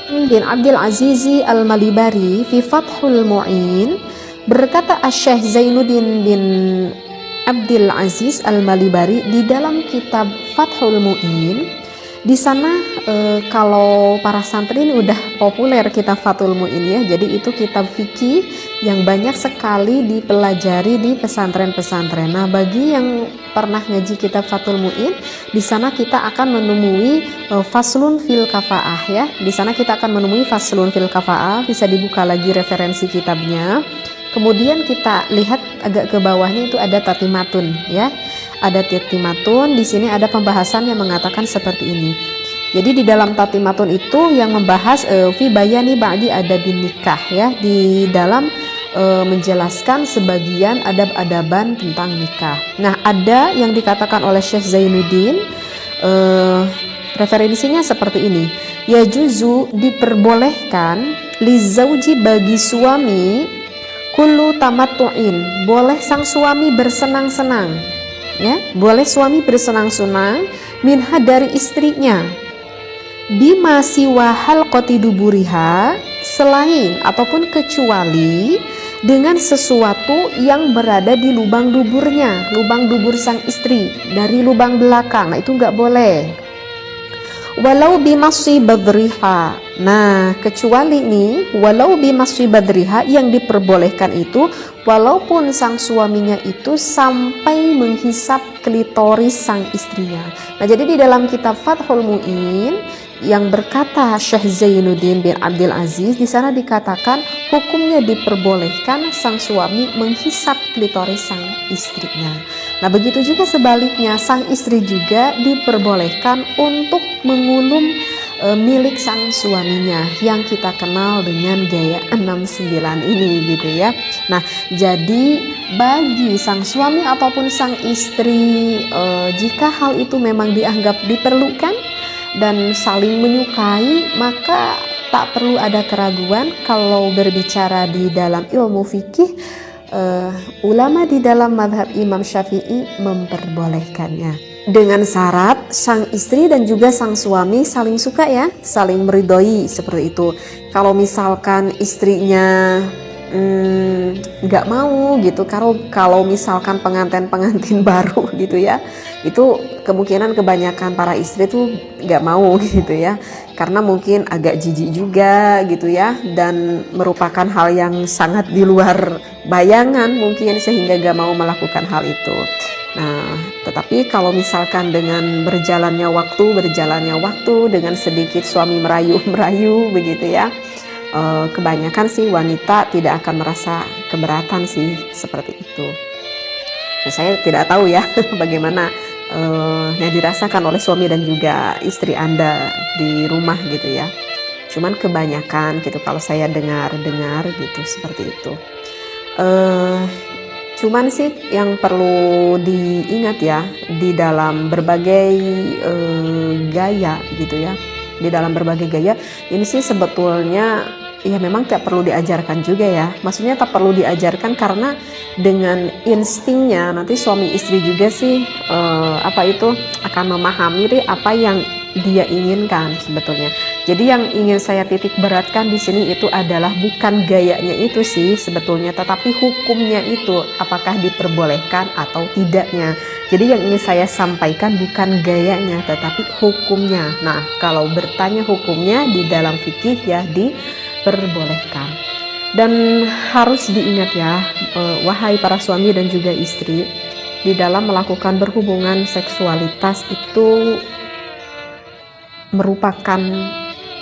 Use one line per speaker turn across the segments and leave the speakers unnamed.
bin Abdul Aziz Al-Malibari fi Fathul Mu'in, berkata Asy-Syaikh Zainuddin bin Abdul Aziz Al-Malibari di dalam kitab Fathul Mu'in. Di sana kalau para santri ini udah populer kitab Fathul Mu'in ya. Jadi itu kitab fikih yang banyak sekali dipelajari di pesantren-pesantren. Nah, bagi yang pernah ngaji kitab Fathul Mu'in, di sana kita akan menemui faslun fil kafaah ya. Di sana kita akan menemui faslun fil kafaah, bisa dibuka lagi referensi kitabnya. Kemudian kita lihat agak ke bawahnya itu ada tatimatun ya. Ada tatimatun, di sini ada pembahasan yang mengatakan seperti ini. Jadi di dalam tatimatun itu yang membahas fi bayani ba'di adabin nikah ya, di dalam menjelaskan sebagian adab-adaban tentang nikah. Nah, ada yang dikatakan oleh Syekh Zainuddin, referensinya seperti ini. Ya juzu, diperbolehkan li zauji, bagi suami, kullu tamattu'in, boleh sang suami bersenang-senang ya, boleh suami bersenang-senang minha, dari istrinya, bima siwa halqati duburiha, selain ataupun kecuali dengan sesuatu yang berada di lubang duburnya, lubang dubur sang istri, dari lubang belakang. Nah, itu nggak boleh. Walau bimasyi badriha. Nah, kecuali nih, walau bimasyi badriha, yang diperbolehkan itu walaupun sang suaminya itu sampai menghisap klitoris sang istrinya. Nah, jadi di dalam kitab Fathul Mu'in yang berkata Syekh Zainuddin bin Abdul Aziz, di sana dikatakan hukumnya diperbolehkan sang suami menghisap klitoris sang istrinya. Nah, begitu juga sebaliknya, sang istri juga diperbolehkan untuk mengulum milik sang suaminya yang kita kenal dengan gaya 69 ini gitu ya. Nah, jadi bagi sang suami ataupun sang istri, jika hal itu memang dianggap diperlukan dan saling menyukai, maka tak perlu ada keraguan kalau berbicara di dalam ilmu fikih, ulama di dalam mazhab Imam Syafi'i memperbolehkannya. Dengan syarat sang istri dan juga sang suami saling suka ya, saling meridhoi seperti itu. Kalau misalkan istrinya nggak mau gitu, kalau misalkan pengantin baru gitu ya, itu kemungkinan kebanyakan para istri tuh nggak mau gitu ya, karena mungkin agak jijik juga gitu ya, dan merupakan hal yang sangat di luar bayangan mungkin, sehingga nggak mau melakukan hal itu. Nah, tetapi kalau misalkan dengan berjalannya waktu dengan sedikit suami merayu begitu ya, kebanyakan sih wanita tidak akan merasa keberatan sih seperti itu. Nah, saya tidak tahu ya bagaimana yang dirasakan oleh suami dan juga istri Anda di rumah gitu ya. Cuman kebanyakan gitu kalau saya dengar gitu seperti itu. Cuman sih yang perlu diingat ya, di dalam berbagai gaya gitu ya, di dalam berbagai gaya ini sih sebetulnya ya memang tak perlu diajarkan juga ya. Maksudnya tak perlu diajarkan karena dengan instingnya nanti suami istri juga sih akan memahami apa yang dia inginkan sebetulnya. Jadi yang ingin saya titik beratkan di sini itu adalah bukan gayanya itu sih sebetulnya, tetapi hukumnya itu apakah diperbolehkan atau tidaknya. Jadi yang ingin saya sampaikan bukan gayanya tetapi hukumnya. Nah, kalau bertanya hukumnya di dalam fikih ya diperbolehkan. Dan harus diingat ya, wahai para suami dan juga istri, di dalam melakukan berhubungan seksualitas itu merupakan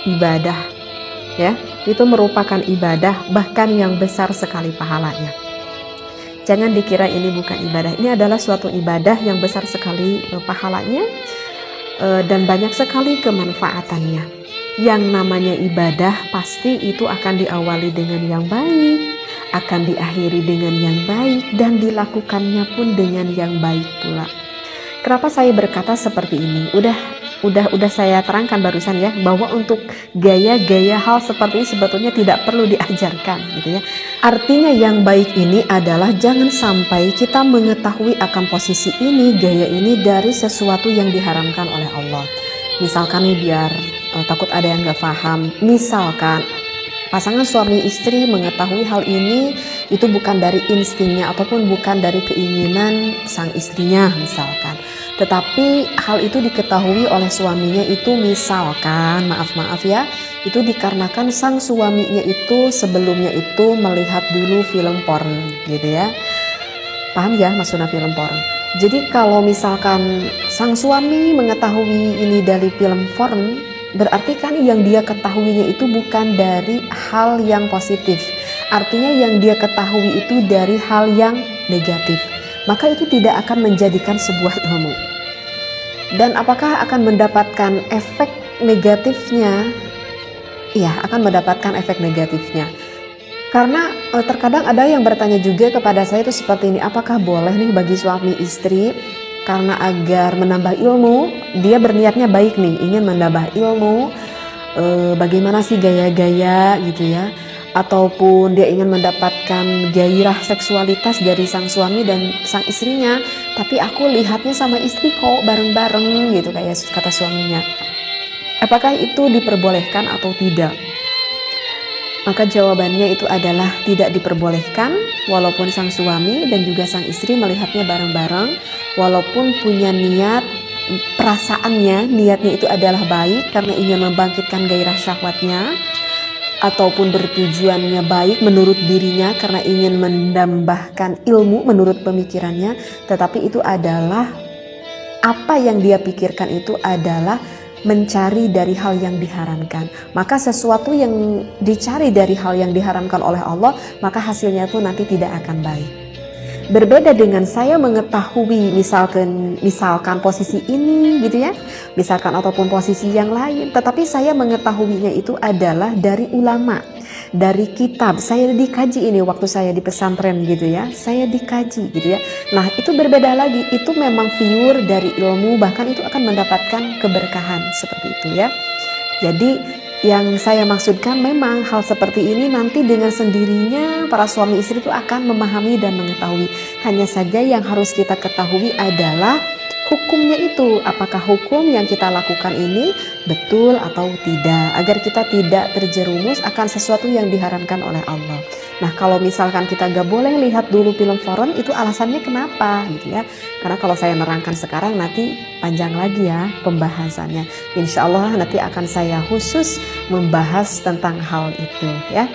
ibadah ya, itu merupakan ibadah bahkan yang besar sekali pahalanya. Jangan dikira ini bukan ibadah, ini adalah suatu ibadah yang besar sekali pahalanya dan banyak sekali kemanfaatannya. Yang namanya ibadah pasti itu akan diawali dengan yang baik, akan diakhiri dengan yang baik, dan dilakukannya pun dengan yang baik pula. Kenapa saya berkata seperti ini? Udah saya terangkan barusan ya, bahwa untuk gaya-gaya hal seperti ini sebetulnya tidak perlu diajarkan gitu ya. Artinya yang baik ini adalah jangan sampai kita mengetahui akan posisi ini, gaya ini dari sesuatu yang diharamkan oleh Allah. Misalkan nih biar takut ada yang nggak paham. Misalkan pasangan suami istri mengetahui hal ini itu bukan dari instingnya ataupun bukan dari keinginan sang istrinya misalkan, tetapi hal itu diketahui oleh suaminya itu misalkan maaf ya, itu dikarenakan sang suaminya itu sebelumnya itu melihat dulu film porn gitu ya. Paham ya maksudnya film porn? Jadi kalau misalkan sang suami mengetahui ini dari film porn, berarti kan yang dia ketahuinya itu bukan dari hal yang positif. Artinya yang dia ketahui itu dari hal yang negatif. Maka itu tidak akan menjadikan sebuah ilmu. Dan apakah akan mendapatkan efek negatifnya? Iya, akan mendapatkan efek negatifnya. Karena terkadang ada yang bertanya juga kepada saya itu seperti ini, apakah boleh nih bagi suami istri karena agar menambah ilmu, dia berniatnya baik nih, ingin menambah ilmu, bagaimana sih gaya-gaya gitu ya, ataupun dia ingin mendapatkan gairah seksualitas dari sang suami dan sang istrinya, tapi aku lihatnya sama istri kok bareng-bareng gitu kayak kata suaminya. Apakah itu diperbolehkan atau tidak? Maka jawabannya itu adalah tidak diperbolehkan, walaupun sang suami dan juga sang istri melihatnya bareng-bareng, walaupun punya niat, perasaannya, niatnya itu adalah baik karena ingin membangkitkan gairah syahwatnya, ataupun bertujuannya baik menurut dirinya karena ingin menambahkan ilmu menurut pemikirannya, tetapi itu adalah apa yang dia pikirkan itu adalah mencari dari hal yang diharamkan. Maka sesuatu yang dicari dari hal yang diharamkan oleh Allah, maka hasilnya itu nanti tidak akan baik. Berbeda dengan saya mengetahui misalkan posisi ini gitu ya, misalkan ataupun posisi yang lain, tetapi saya mengetahuinya itu adalah dari ulama, dari kitab. Saya dikaji ini waktu saya di pesantren gitu ya, saya dikaji gitu ya. Nah itu berbeda lagi, itu memang pure dari ilmu, bahkan itu akan mendapatkan keberkahan seperti itu ya. Jadi yang saya maksudkan memang hal seperti ini nanti dengan sendirinya para suami istri itu akan memahami dan mengetahui. Hanya saja yang harus kita ketahui adalah hukumnya itu, apakah hukum yang kita lakukan ini betul atau tidak, agar kita tidak terjerumus akan sesuatu yang diharamkan oleh Allah. Nah kalau misalkan kita gak boleh lihat dulu film porn, itu alasannya kenapa gitu ya. Karena kalau saya nerangkan sekarang nanti panjang lagi ya pembahasannya. Insya Allah nanti akan saya khusus membahas tentang hal itu ya.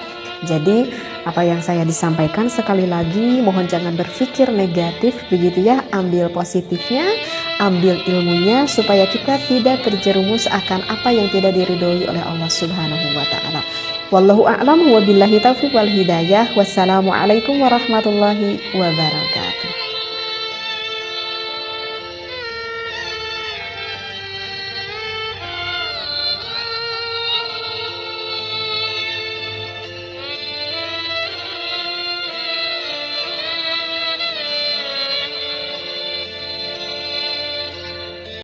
Jadi apa yang saya disampaikan sekali lagi, mohon jangan berpikir negatif begitu ya, ambil positifnya, ambil ilmunya supaya kita tidak terjerumus akan apa yang tidak diridhoi oleh Allah Subhanahu wa taala. Wallahu a'lam wa billahi taufiq wal hidayah. Wassalamualaikum warahmatullahi wabarakatuh.